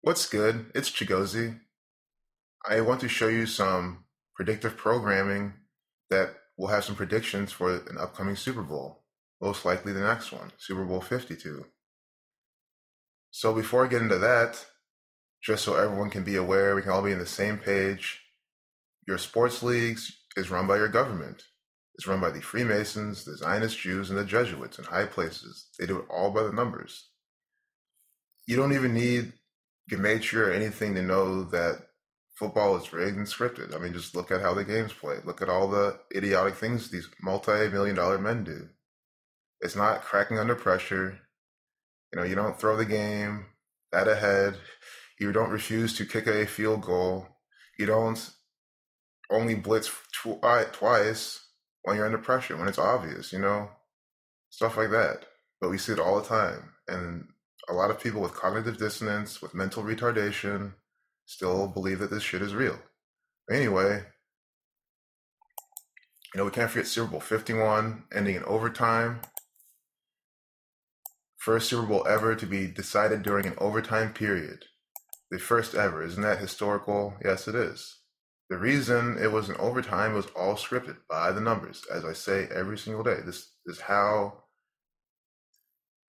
What's good? It's Chigozie. I want to show you some predictive programming that will have some predictions for an upcoming Super Bowl, most likely the next one, Super Bowl 52. So before I get into that, just so everyone can be aware, we can all be on the same page, your sports leagues is run by your government. It's run by the Freemasons, the Zionist Jews, and the Jesuits in high places. They do it all by the numbers. You don't even need gematria or anything to know that football is rigged and scripted. I mean, just look at how the game's played. Look at all the idiotic things these multi-million-dollar men do. It's not cracking under pressure. You don't throw the game that ahead. You don't refuse to kick a field goal. You don't only blitz twice when you're under pressure, when it's obvious, stuff like that. But we see it all the time. And a lot of people with cognitive dissonance, with mental retardation, still believe that this shit is real. Anyway, we can't forget Super Bowl 51 ending in overtime. First Super Bowl ever to be decided during an overtime period. The first ever. Isn't that historical? Yes, it is. The reason it was an overtime was all scripted by the numbers, as I say every single day. This is how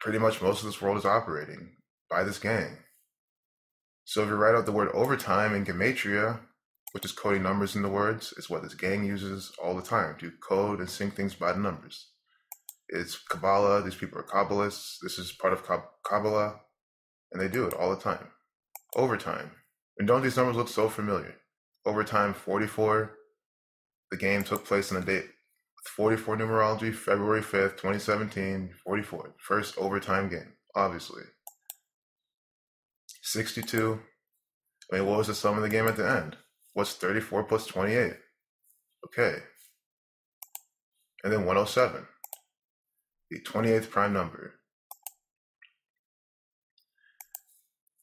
pretty much most of this world is operating, by this gang. So if you write out the word overtime in gematria, which is coding numbers in the words, is what this gang uses all the time to code and sync things by the numbers. It's Kabbalah. These people are Kabbalists. This is part of Kabbalah, and they do it all the time. Overtime. And don't these numbers look so familiar? Overtime 44. The game took place on the date 44 numerology, February 5th, 2017, 44. First overtime game, obviously. 62. I mean, what was the sum of the game at the end? What's 34 plus 28? Okay. And then 107. The 28th prime number.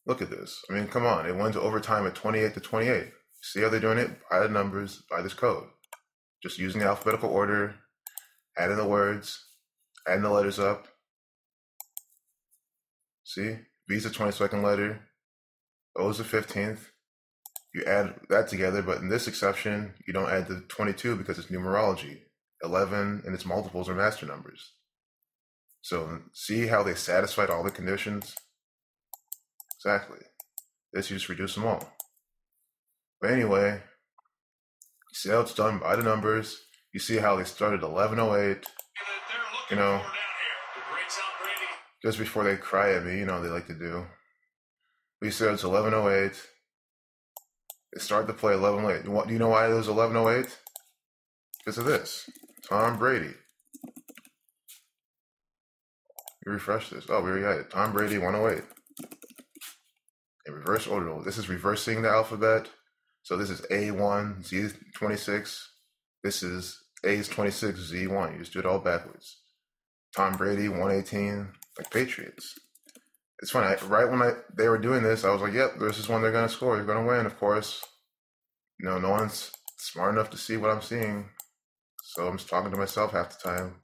Look at this. I mean, come on. It went to overtime at 28 to 28. See how they're doing it? By the numbers, by this code. Just using the alphabetical order, adding the words, adding the letters up. See? V is the 22nd letter. O is the 15th. You add that together, but in this exception, you don't add the 22 because it's numerology. 11 and its multiples are master numbers. So see how they satisfied all the conditions? Exactly. This, you just reduce them all. But anyway, see how it's done by the numbers. You see how they started 11:08. Just before they cry at me, they like to do. We said it's 11:08. They started to play 11:08. Do you know why it was 11:08? Because of this. Tom Brady. You refresh this. Oh, we already got it. Tom Brady 108. In reverse order. This is reversing the alphabet. So this is A1, Z26. This is A is 26, Z1. You just do it all backwards. Tom Brady 118, like Patriots. It's funny. Right when they were doing this, I was like, yep, this is when they're going to score. They're going to win, of course. No one's smart enough to see what I'm seeing. So I'm just talking to myself half the time.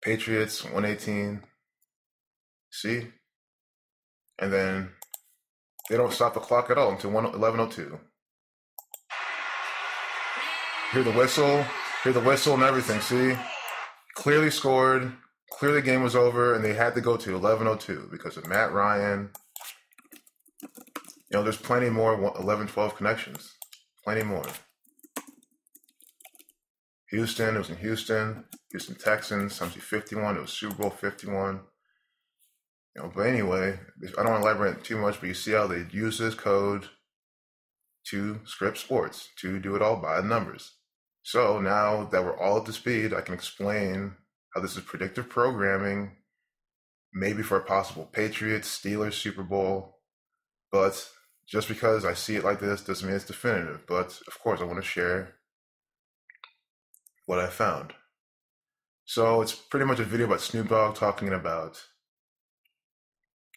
Patriots 118. See? And then they don't stop the clock at all until 11:02. Hear the whistle and everything. See? Clearly scored. Clearly the game was over, and they had to go to 11:02 because of Matt Ryan. There's plenty more 11-12 connections. Plenty more. Houston, it was in Houston. Houston Texans, something 51. It was Super Bowl 51. But anyway, I don't want to elaborate too much, but you see how they use this code to script sports, to do it all by the numbers. So now that we're all up to speed, I can explain how this is predictive programming, maybe for a possible Patriots, Steelers Super Bowl. But just because I see it like this doesn't mean it's definitive. But of course, I want to share what I found. So it's pretty much a video about Snoop Dogg talking about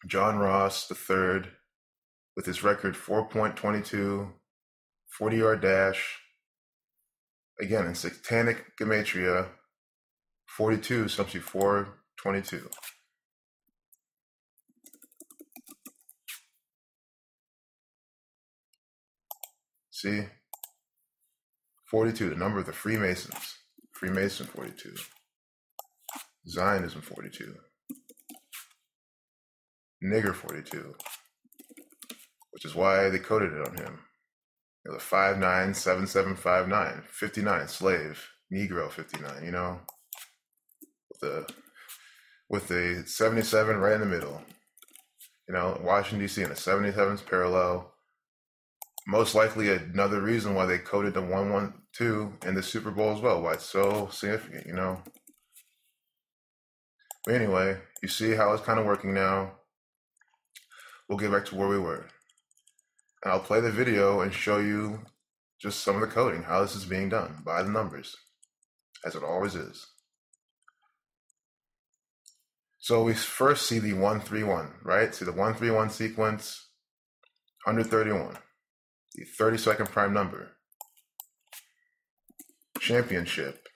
John Ross III with his record 4.22, 40-yard dash. Again, in satanic gematria, 42 sums to 422. See? 42, the number of the Freemasons. Freemason 42. Zionism 42. Nigger 42. Which is why they coded it on him. You know, the 597759. 59, slave. Negro 59, you know? With the 77 right in the middle. You know, Washington, D.C. and the 77th parallel. Most likely another reason why they coded the 112 in the Super Bowl as well. Why it's so significant, you know? But anyway, you see how it's kind of working now. We'll get back to where we were. And I'll play the video and show you just some of the coding, how this is being done by the numbers, as it always is. So we first see the 131, right? See the 131 sequence, 131, the 32nd prime number. Championship,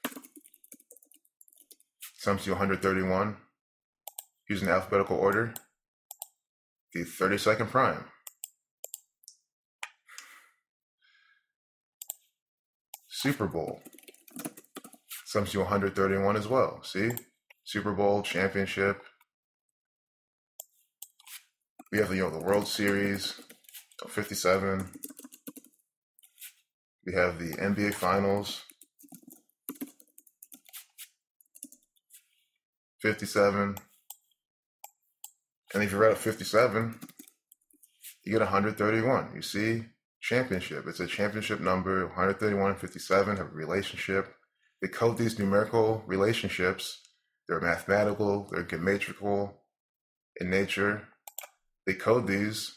sums to 131, using alphabetical order, the 32nd prime. Super Bowl, sums to 131 as well, see? Super Bowl, championship. We have the World Series, 57. We have the NBA Finals, 57. And if you're at a 57, you get 131. You see? Championship. It's a championship number. 131 and 57 have a relationship. They code these numerical relationships. They're mathematical. They're geometrical in nature. They code these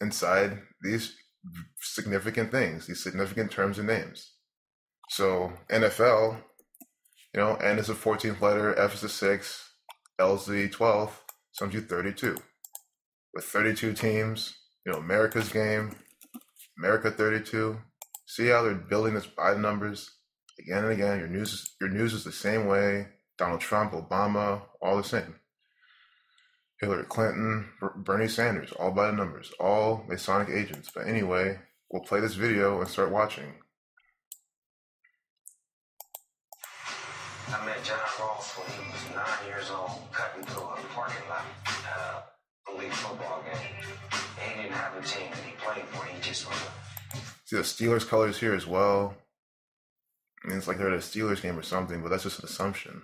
inside these significant things, these significant terms and names. So NFL, you know, N is the 14th letter, F is the 6th, L is the 12th, sums you 32. With 32 teams, you know, America's game, America 32. See how they're building this by the numbers again and again. Your news is the same way. Donald Trump, Obama, all the same. Hillary Clinton, Bernie Sanders, all by the numbers, all Masonic agents. But anyway, we'll play this video and start watching. I met John Ross when he was 9 years old, cutting through a parking lot at a league football game. And he didn't have a team that he played for. He just was See the Steelers colors here as well. I mean, it's like they're at a Steelers game or something, but that's just an assumption.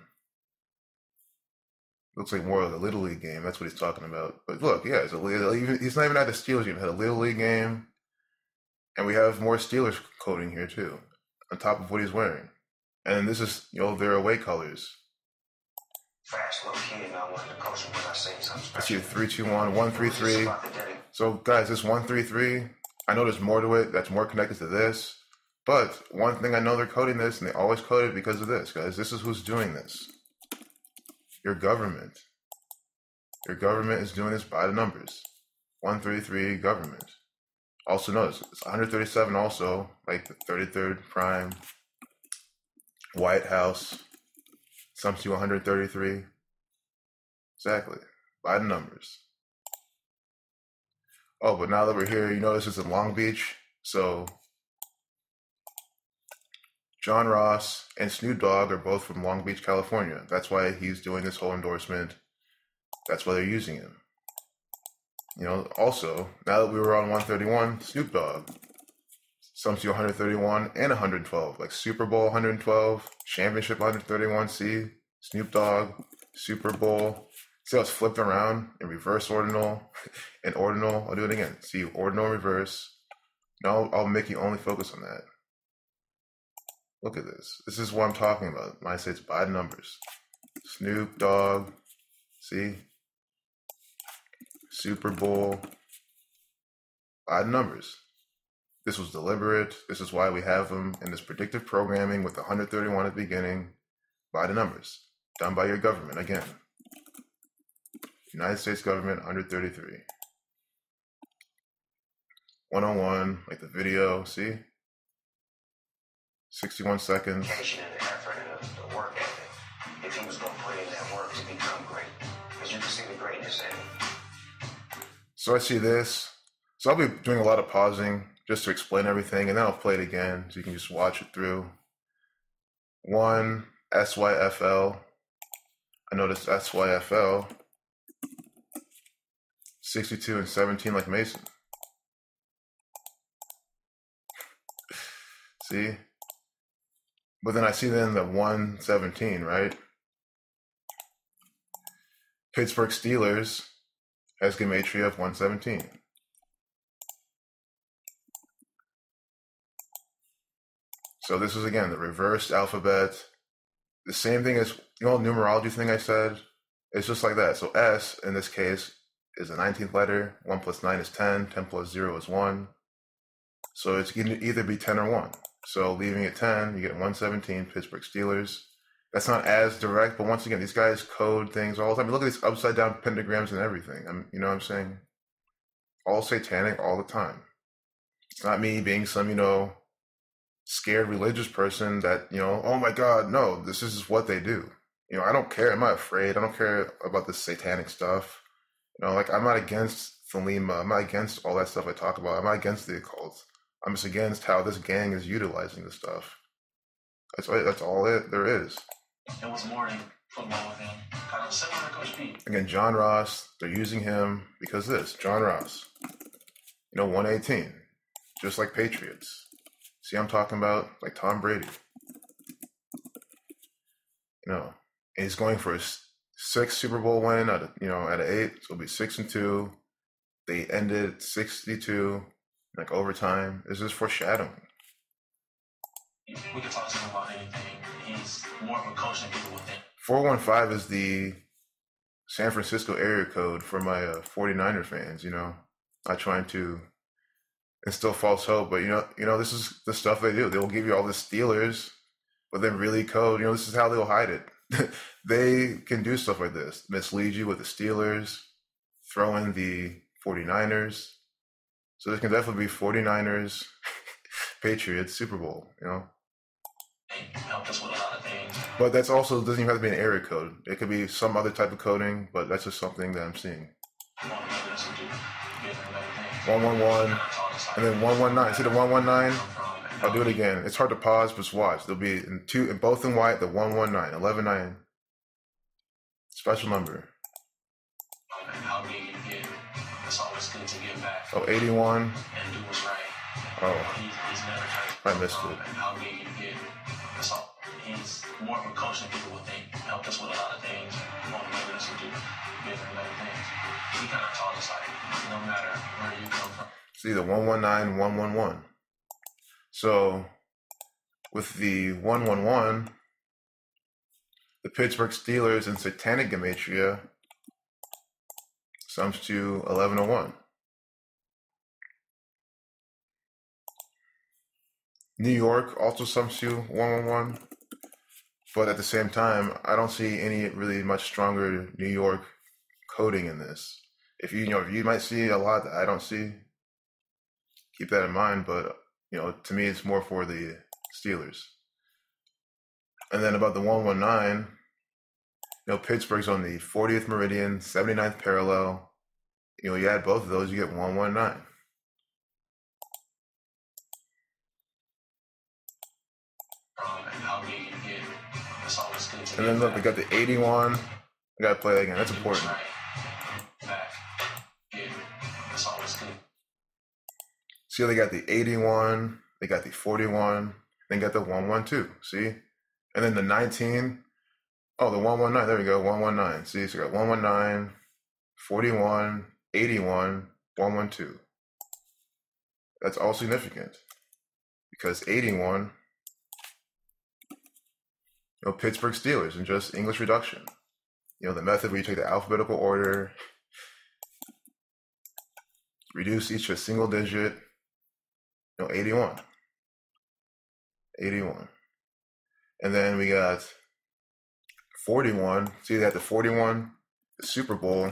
Looks like more of a Little League game. That's what he's talking about. But look, yeah, he's not even at the Steelers game. He had a Little League game. And we have more Steelers coding here, too, on top of what he's wearing. And this is, you know, their away colors. fast little kid, and I wanted to coach him when I say something special. I see 3, 2, 1, 1, 3, 3. So, guys, this 1, 3, 3, I know there's more to it that's more connected to this. But one thing I know they're coding this, and they always code it because of this, guys. This is who's doing this. Your government. Your government is doing this by the numbers. 133 government. Also notice, it's 137 also, like the 33rd prime. White House. Sums to 133. Exactly. By the numbers. Oh, but now that we're here, you notice it's in Long Beach. So John Ross and Snoop Dogg are both from Long Beach, California. That's why he's doing this whole endorsement. That's why they're using him. You know, also, now that we were on 131, Snoop Dogg. Sums to 131 and 112. Like Super Bowl 112, Championship 131, see? Snoop Dogg, Super Bowl. See how it's flipped around in reverse ordinal and ordinal. I'll do it again. See, ordinal, reverse. Now I'll make you only focus on that. Look at this. This is what I'm talking about. When I say it's by the numbers. Snoop Dogg. See? Super Bowl. By the numbers. This was deliberate. This is why we have them in this predictive programming with 131 at the beginning. By the numbers. Done by your government. Again. United States government, 133. 101, like the video, see? 61 seconds. Education and the effort and the work ethic. If he was going to put in that work to become great. Because you can see the greatness in him. So I see this. So I'll be doing a lot of pausing just to explain everything, and then I'll play it again so you can just watch it through. 1 SYFL. I noticed SYFL 62 and 17 like Mason. See? But then I see then the 117, right? Pittsburgh Steelers has gematria of 117. So this is, again, the reversed alphabet. The same thing as, numerology thing I said? It's just like that. So S, in this case, is the 19th letter. 1 plus 9 is 10. 10 plus 0 is 1. So it's going to either be 10 or 1. So leaving it 10, you get 117, Pittsburgh Steelers. That's not as direct, but once again, these guys code things all the time. Look at these upside down pentagrams and everything. You know what I'm saying? All satanic all the time. It's not me being some, scared religious person that, oh my God, no, this is what they do. I don't care. I'm not afraid. I don't care about this satanic stuff. I'm not against Thelema. I'm not against all that stuff I talk about. I'm not against the occult. I'm just against how this gang is utilizing this stuff. That's all there is. It was more than football with him. Kind of similar to Coach Pete. Again, John Ross, they're using him because John Ross, 118, just like Patriots. See, I'm talking about like Tom Brady. And he's going for his 6th Super Bowl win out of 8, so it'll be 6-2. They ended 62, like overtime. This is foreshadowing. We can talk to him about anything. He's more of a coach than people would think. 415 is the San Francisco area code for my 49er fans, not trying to instill false hope, but this is the stuff they do. They'll give you all the Steelers, but then really code, this is how they'll hide it. They can do stuff like this, mislead you with the Steelers, throw in the 49ers. So there can definitely be 49ers, Patriots, Super Bowl, Helped us with a lot of things. But that's also doesn't even have to be an area code. It could be some other type of coding, but that's just something that I'm seeing. 111, and then 119. See the 119? I'll do it again. It's hard to pause, but just watch. There'll be in both in white, the 119, 119. Special number. How big you get, it's always good to give back. Oh, 81. And do what's right. Oh, he's never tried I missed it. How big you get, it's all. He's more of a coach than people would think. Helped us with a lot of things. Won't let us do bigger and better things. He kind of taught us like, no matter where you come from. See the 119, 111. So with the 111, the Pittsburgh Steelers in satanic gematria sums to 1101. New York also sums to 111, but at the same time, I don't see any really much stronger New York coding in this. If you might see a lot that I don't see, keep that in mind, but to me, it's more for the Steelers. And then about the 119, Pittsburgh's on the 40th meridian, 79th parallel. You add both of those, you get 119. And then look, we got the 81. I gotta play that again. That's important. See, they got the 81, they got the 41, then got the 112. See? And then the 19. Oh, the 119. There we go. 119. See, so we got 119, 41, 81, 112. That's all significant because 81. Pittsburgh Steelers and just English reduction. The method where you take the alphabetical order, reduce each to a single digit. 81. 81. And then we got 41. See that the 41, the Super Bowl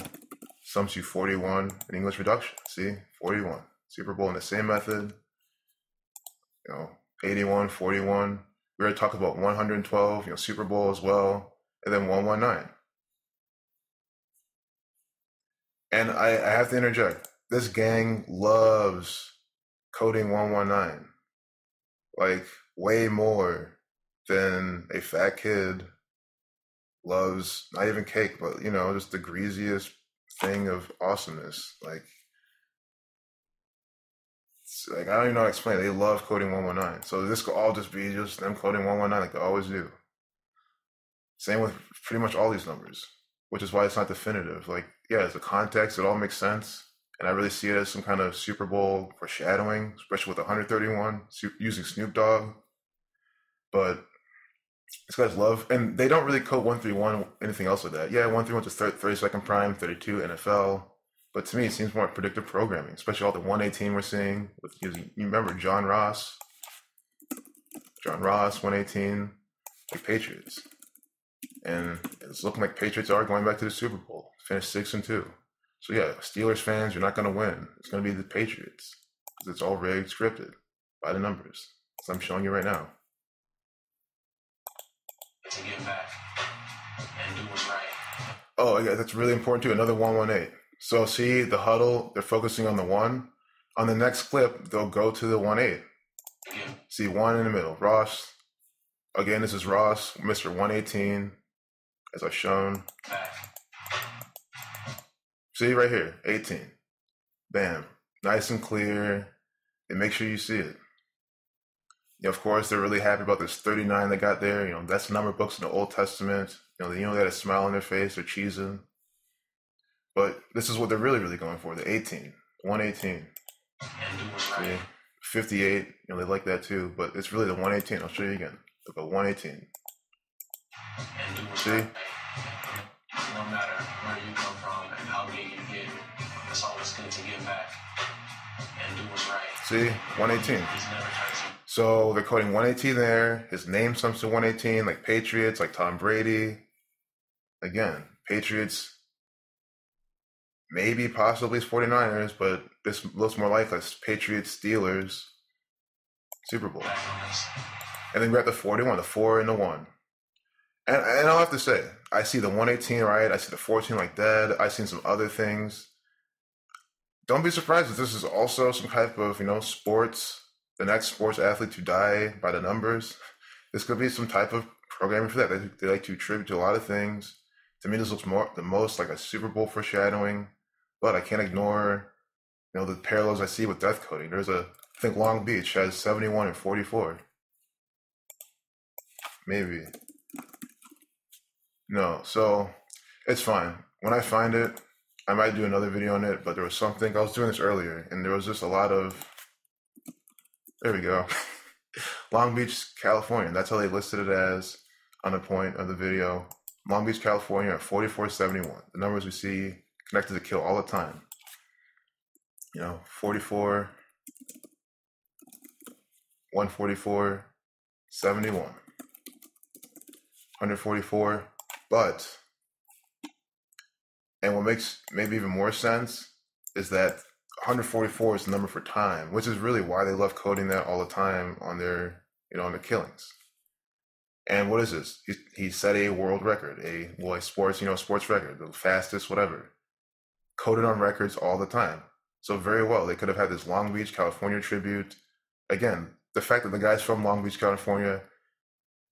sums to 41 in English reduction. See, 41. Super Bowl in the same method. 81, 41. We already talked about 112, Super Bowl as well, and then 119. And I have to interject. this gang loves coding 119, like way more than a fat kid loves not even cake, but just the greasiest thing of awesomeness. Like I don't even know how to explain it. They love coding 119. So this could all just be just them coding 119 like they always do. Same with pretty much all these numbers, which is why it's not definitive. Like, yeah, as a context, it all makes sense. And I really see it as some kind of Super Bowl foreshadowing, especially with 131 using Snoop Dogg. But these guys love, and they don't really code 131 anything else like that. Yeah, 131 is 30-second prime, 32 NFL. But to me, it seems more like predictive programming, especially all the 118 we're seeing. With using, you remember John Ross, 118, like Patriots. And it's looking like Patriots are going back to the Super Bowl, finished 6-2. So yeah, Steelers fans, you're not going to win. It's going to be the Patriots because it's all rigged, scripted by the numbers. So I'm showing you right now. To get back and do what's right. Oh yeah, that's really important too. Another 118. So see the huddle, they're focusing on the 1. On the next clip, they'll go to the 1-8. See 1 in the middle. Ross. Again, this is Ross, Mr. 118, as I've shown. See right here, 18. Bam. Nice and clear. And make sure you see it. Of course, they're really happy about this 39 they got there. That's number books in the Old Testament. They got a smile on their face. They're cheesing. But this is what they're really, really going for. The 18. 118. See? 58. They like that too. But it's really the 118. I'll show you again. Look at 118. See? No matter where you come from and how big you get, it's always good to get back and do what's right. See? 118. So they're coding 118 there. His name sums to 118, like Patriots, like Tom Brady. Again, Patriots, maybe possibly it's 49ers, but this looks more like us. Patriots, Steelers, Super Bowl. And then we're at the 41, the 4 and the 1. And I'll have to say, I see the 118 right. I see the 14 like that. I've seen some other things. Don't be surprised if this is also some type of, sports. The next sports athlete to die by the numbers. This could be some type of programming for that. They like to attribute to a lot of things. To me, this looks the most like a Super Bowl foreshadowing. But I can't ignore, the parallels I see with death coding. There's I think Long Beach has 71 and 44. Maybe. No, so it's fine. When I find it, I might do another video on it. But there was something, I was doing this earlier, and there was just a lot of, there we go. Long Beach, California. That's how they listed it as on the point of the video. Long Beach, California at 4471. The numbers we see connected to kill all the time. 44, 144, 71, 144. But, and what makes maybe even more sense is that 144 is the number for time, which is really why they love coding that all the time on their, on the killings. And what is this? He set a world record, a sports record, the fastest, whatever. Coded on records all the time. So very well, they could have had this Long Beach, California tribute. Again, the fact that the guy's from Long Beach, California.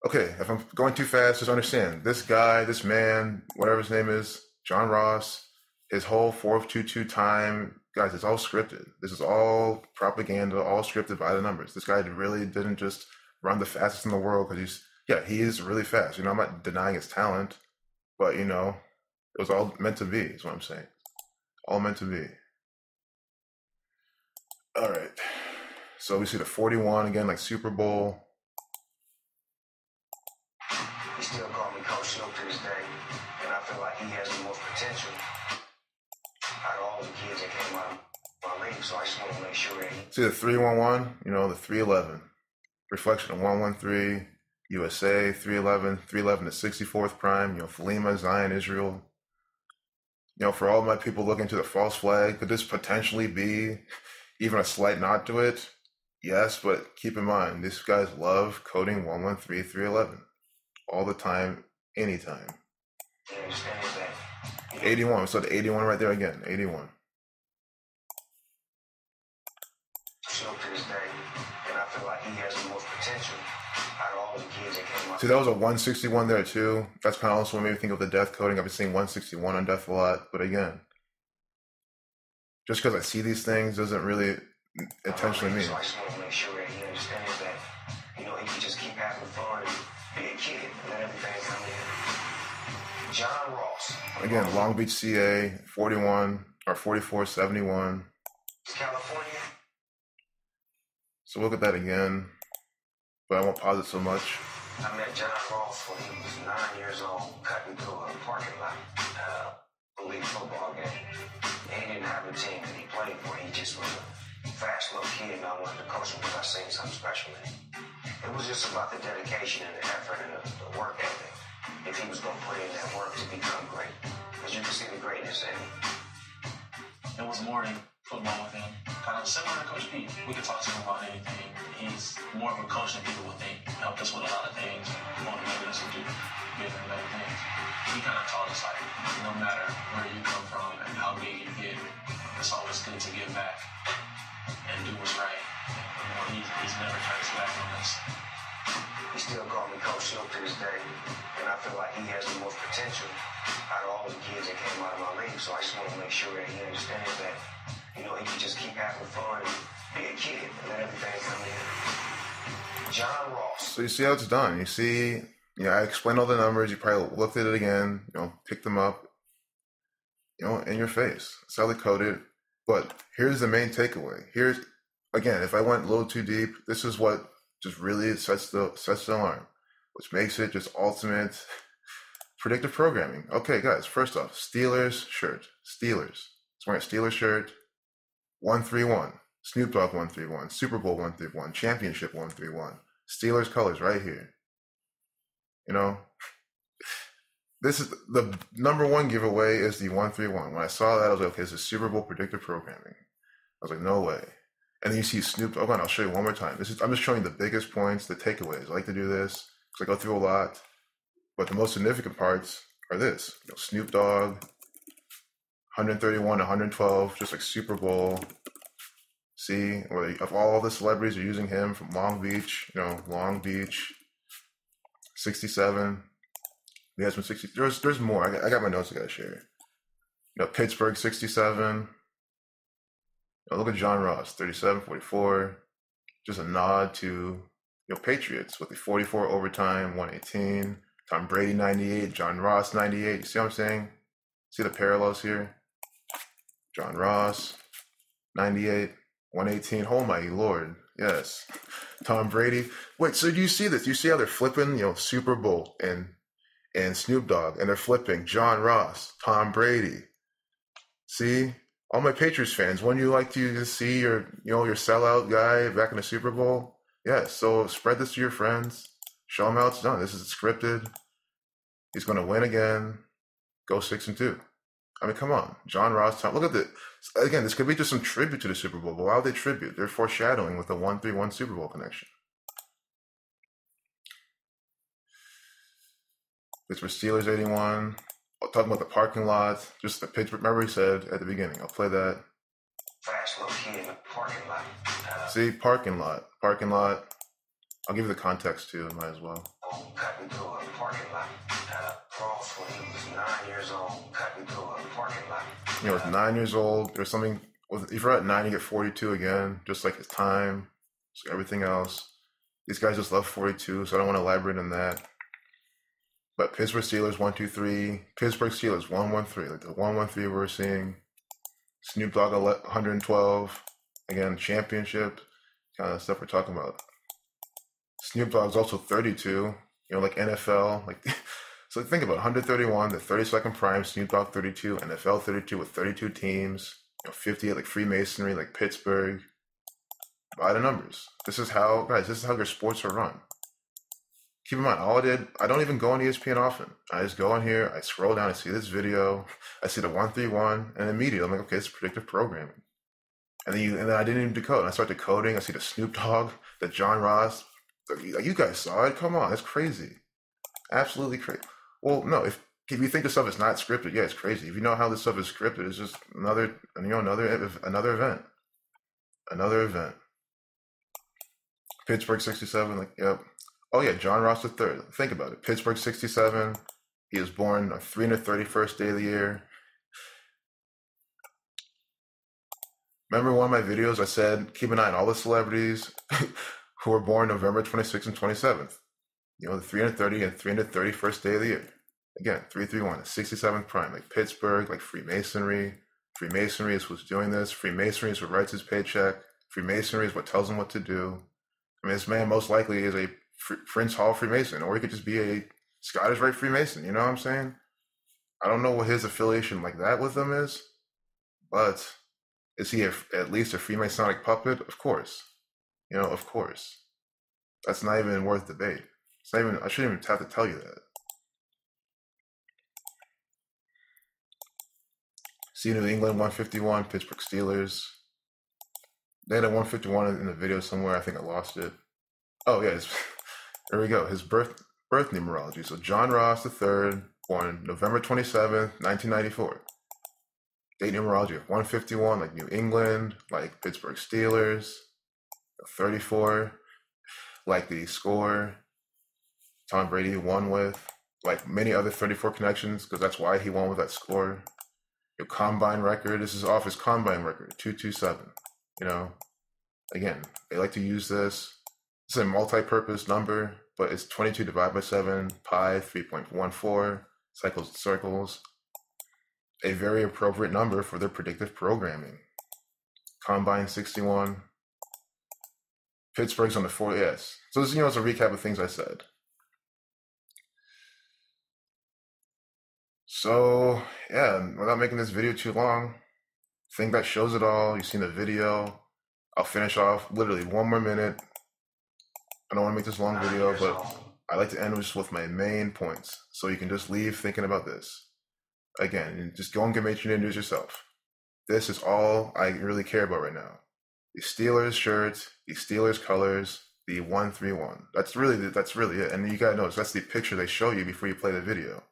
Okay, if I'm going too fast, just understand. This guy, this man, whatever his name is, John Ross, his whole 4:22 time, guys, it's all scripted. This is all propaganda, all scripted by the numbers. This guy really didn't just run the fastest in the world because he is really fast. I'm not denying his talent, but it was all meant to be, is what I'm saying. All meant to be. All right. So we see the 41 again, like Super Bowl. He still call me Coach Snoop to this day, and I feel like he has the most potential out of all the kids that came out of my league. So I just want to make sure that See the 311, the 311. Reflection of 113, USA, 311, 311 to 64th prime, Thelema, Zion, Israel. For all my people looking to the false flag, could this potentially be even a slight nod to it? Yes, but keep in mind, these guys love coding 113, 311 all the time, anytime. 81, so the 81 right there again, 81. See, that was a 161 there too. That's kind of also what made me think of the death coding. I've been seeing 161 on death a lot, but again, just because I see these things doesn't really intentionally mean. So I just want to make sure that he understands that, he can just keep having fun and be a kid and let everything come in. John Ross. Again, Long Beach, CA, 41 or 4471. California. So look at that again, but I won't pause it so much. I met John Ross when he was 9 years old, cutting through a parking lot, a league football game. And he didn't have a team that he played for. He just was a fast little kid, and I wanted to coach him because I seen something special in him. It was just about the dedication and the effort and the work ethic. If he was going to put in that work to become great, because you can see the greatness in him. It was more than football with him. Kind of similar to Coach Pete. We could talk to him about anything. He's more of a coach than people would think. He helped us with a lot of things, motivated us to do bigger and better things. He kind of taught us, like, no matter where you come from and how big you get, it's always good to give back and do what's right. He's never turned his back on us. He still calls me Coach Snoop to this day, and I feel like he has the most potential out of all the kids that came out of my league. So I just want to make sure that he understands that, he can just keep having fun and be a kid and let everything come in. John Ross. So you see how it's done. You see, I explained all the numbers. You probably looked at it again, picked them up, in your face. That's how they code it. But here's the main takeaway. Again, if I went a little too deep, this is what just really sets the alarm, which makes it just ultimate predictive programming. Okay, guys, first off, Steelers shirt. Steelers. It's wearing a Steelers shirt. 131. Snoop Dogg 131. Super Bowl 131. Championship 131. Steelers colors right here. This is the number one giveaway is the 131. When I saw that, I was like, okay, this is Super Bowl predictive programming. I was like, no way. And then you see Snoop Dogg. I'll show you one more time. I'm just showing the biggest points, the takeaways. I like to do this because I go through a lot. But the most significant parts are this. Snoop Dogg, 131 to 112, just like Super Bowl. See, of all the celebrities are using him from Long Beach, Long Beach, 67. He has been 60. There's more. I got my notes I got to share. Pittsburgh, 67. Look at John Ross, 37, 44. Just a nod to Patriots with the 44 overtime, 118. Tom Brady, 98. John Ross, 98. You see what I'm saying? See the parallels here? John Ross, 98, 118. Oh my Lord. Yes. Tom Brady. Wait, so do you see this? You see how they're flipping, Super Bowl and Snoop Dogg, and they're flipping John Ross, Tom Brady. See? All my Patriots fans, wouldn't you like to see your sellout guy back in the Super Bowl? Yes, so spread this to your friends. Show them how it's done. This is scripted. He's going to win again. Go 6-2. I mean, come on. John Ross, look at this. Again, this could be just some tribute to the Super Bowl, but why would they tribute? They're foreshadowing with the 131 Super Bowl connection. Pittsburgh Steelers 81. Talking about the parking lot, just the Pittsburgh. Remember he said at the beginning. I'll play that. Fast little kid in the parking lot. See, parking lot. I'll give you the context too. Might as well. Cutting through a parking lot. Ross when he was 9 years old, cutting through a parking lot. With 9 years old, there's something. If you're at 9, you get 42 again, just like his time, so everything else. These guys just love 42, so I don't want to elaborate on that. But Pittsburgh Steelers 123, Pittsburgh Steelers 113, like the 113 we're seeing. Snoop Dogg 112, again championship kind of stuff we're talking about. Snoop Dogg's also 32, like NFL, like so think about it, 131, the 32nd prime, Snoop Dogg 32, NFL 32 with 32 teams, 58 like Freemasonry, like Pittsburgh. By the numbers. This is how your sports are run. Keep in mind, I don't even go on ESPN often. I just go on here, I scroll down, I see this video, I see the 131, and immediately I'm like, okay, it's predictive programming. And then I didn't even decode. And I start decoding, I see the Snoop Dogg, the John Ross. You guys saw it? Come on, that's crazy. Absolutely crazy. Well, no, if you think this stuff is not scripted, yeah, it's crazy. If you know how this stuff is scripted, it's just another event. Another event. Pittsburgh 67, like, yep. Oh yeah, John Ross III. Think about it. Pittsburgh 67. He was born on 331st day of the year. Remember one of my videos I said, keep an eye on all the celebrities who were born November 26th and 27th. You know, the 330 and 331st day of the year. Again, 331, the 67th prime, like Pittsburgh, like Freemasonry. Freemasonry is who's doing this. Freemasonry is what writes his paycheck. Freemasonry is what tells him what to do. I mean, this man most likely is a Prince Hall Freemason, or he could just be a Scottish Rite Freemason. You know what I'm saying? I don't know what his affiliation like that with them is, but is he at least a Freemasonic puppet? Of course. You know, of course. That's not even worth debate. It's not even. I shouldn't even have to tell you that. See New England 151, Pittsburgh Steelers. They had a 151 in the video somewhere. I think I lost it. Oh yeah, there we go. His birth numerology. So John Ross III, born November 27th, 1994. Date numerology of 151, like New England, like Pittsburgh Steelers. 34, like the score Tom Brady won with, like many other 34 connections, because that's why he won with that score. Your combine record, this is off his combine record, 227. You know, again, they like to use this. It's a multi-purpose number, but it's 22 divided by 7, pi 3.14, cycles and circles. A very appropriate number for their predictive programming. Combine 61. Pittsburgh's on the 4, yes. So this, is a recap of things I said. So, yeah, without making this video too long, I think that shows it all. You've seen the video. I'll finish off literally 1 more minute. I don't want to make this long video, but I like to end just with my main points, so you can just leave thinking about this. Again, just go and get Matrix News yourself. This is all I really care about right now. The Steelers shirts, the Steelers colors, the 131. That's really it. And you gotta notice that's the picture they show you before you play the video.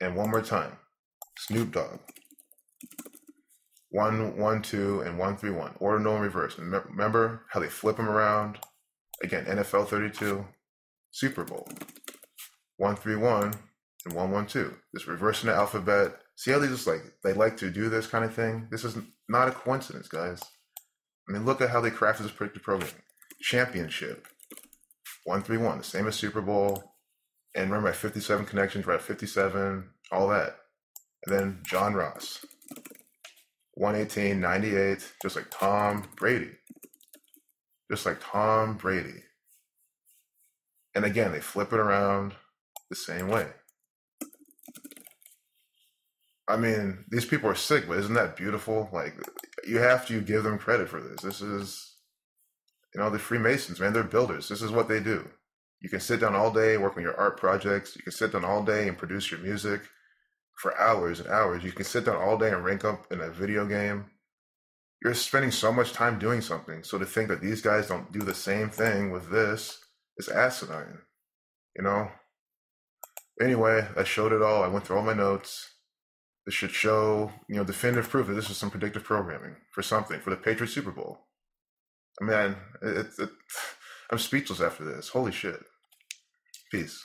And one more time, Snoop Dogg. 1, 1, 2, and 131. Order no in reverse. And remember how they flip them around? Again, NFL 32, Super Bowl. 131 and 112. Just reversing the alphabet. See how they like to do this kind of thing? This is not a coincidence, guys. I mean, look at how they crafted this predictive programming. Championship. 131, the same as Super Bowl. And remember, at 57 connections, we're at 57, all that. And then John Ross. 118, 98, just like Tom Brady. Just like Tom Brady. And again, they flip it around the same way. I mean, these people are sick, but isn't that beautiful? Like, you have to give them credit for this. This is, the Freemasons, man, they're builders. This is what they do. You can sit down all day, work on your art projects. You can sit down all day and produce your music for hours and hours. You can sit down all day and rank up in a video game. You're spending so much time doing something. So to think that these guys don't do the same thing with this is asinine, Anyway, I showed it all. I went through all my notes. This should show, definitive proof that this is some predictive programming for something, for the Patriots Super Bowl. I mean, I'm speechless after this. Holy shit. Peace.